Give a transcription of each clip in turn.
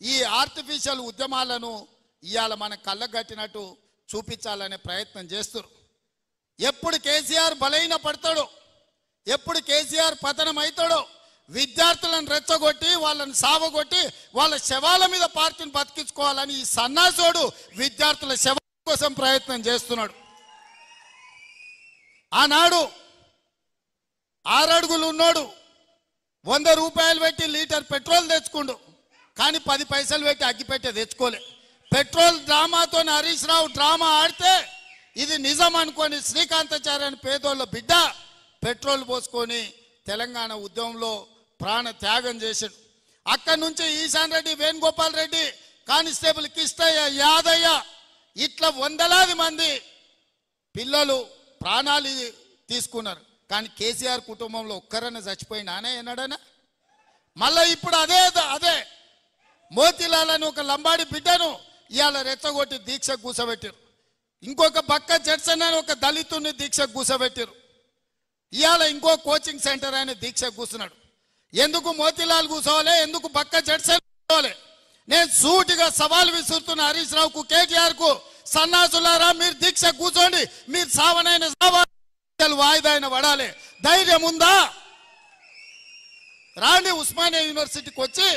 ఈ ఆర్టిఫిషియల్ ఉద్యమాలను ఇయాల మన కళ్ళగట్టినట్టు చూపించాలనే ప్రయత్నం చేస్తారు. ఎప్పుడు కేసీఆర్ బలైన పడతాడో, ఎప్పుడు కేసీఆర్ పతనం అవుతాడో విద్యార్థులను రెచ్చగొట్టి వాళ్ళని సావగొట్టి వాళ్ళ శవాల మీద పార్టీని బతికించుకోవాలని ఈ సన్నాసోడు విద్యార్థుల శవాల కోసం ప్రయత్నం చేస్తున్నాడు. ఆనాడు 6 అడుగులు ఉన్నాడు 100 రూపాయలు పెట్టి లీటర్ పెట్రోల్ తెచ్చుకుండు, కానీ 10 పైసలు పెట్టి అగ్గిపెట్టే తెచ్చుకోలే. పెట్రోల్ డ్రామాతో హరీష్ రావు డ్రామా ఆడితే ఇది నిజం అనుకొని శ్రీకాంతాచార్య అని పేదోళ్ళ బిడ్డ పెట్రోల్ పోసుకొని తెలంగాణ ఉద్యమంలో ప్రాణ త్యాగం చేశాడు. అక్కడి నుంచి ఈశాన్ రెడ్డి, వేణుగోపాల్ రెడ్డి, కానిస్టేబుల్ కిష్టయ్య, యాదయ్య ఇట్లా వందలాది మంది పిల్లలు ప్రాణాలు తీసుకున్నారు. కానీ కేసీఆర్ కుటుంబంలో ఒక్కరన్నా చచ్చిపోయినానే ఎన్నడనా? మళ్ళీ ఇప్పుడు అదే మోతీలాల్ అని ఒక లంబాడి బిడ్డను ఇవాళ రెచ్చగొట్టి దీక్ష కూసబెట్టారు. ఇంకొక బక్క జడ్సన్ అని ఒక దళితుని దీక్ష కూసబెట్టారు. ఇవాళ ఇంకో కోచింగ్ సెంటర్ ఆయన దీక్ష కూర్చున్నాడు. ఎందుకు మోతీలాల్ కూర్చోవాలి, ఎందుకు బక్క జడ్సన్ కూర్చోవాలి? నేను సూటిగా సవాల్ విసురుతున్న హరీష్ రావుకు, కేటీఆర్ కు, సన్నాసులారా మీరు దీక్ష కూర్చోండి, మీరు సావనైన వాయిదా అయిన పడాలి. ధైర్యం ఉందా? రాండి ఉస్మానియా యూనివర్సిటీకి వచ్చి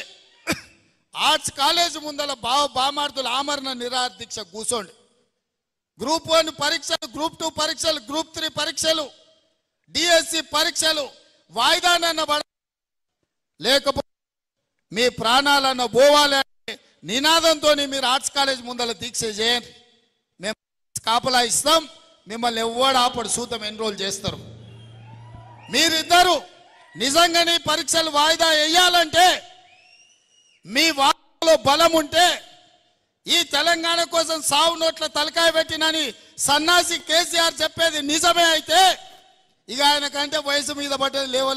ఆర్ట్స్ కాలేజ్ ముందల బామార్దుల ఆమరణ నిరాహార దీక్ష కూర్చోండి. గ్రూప్ 1 పరీక్షలు, గ్రూప్ 2 పరీక్షలు, గ్రూప్ 3 పరీక్షలు, డిఎస్సి పరీక్షలు వాయిదానన్న పడ, లేకపోతే మీ ప్రాణాలన్న పోవాలి అనే నినాదంతో మీరు ఆర్ట్స్ కాలేజ్ ముందల దీక్ష చేయండి. మేము కాపలా ఇస్తాం, మిమ్మల్ని ఎవ్వడు ఆపడు, సూతం ఎన్రోల్ చేస్తారు. మీరిద్దరు నిజంగానే పరీక్షలు వాయిదా వేయాలంటే, మీ వాదనలో బలం ఉంటే, ఈ తెలంగాణ కోసం సావు నోట్ల తలకాయ పెట్టినని సన్నాసి కేసీఆర్ చెప్పేది నిజమే అయితే, ఇక ఆయన కంటే వయసు మీద పడ్డది లేవ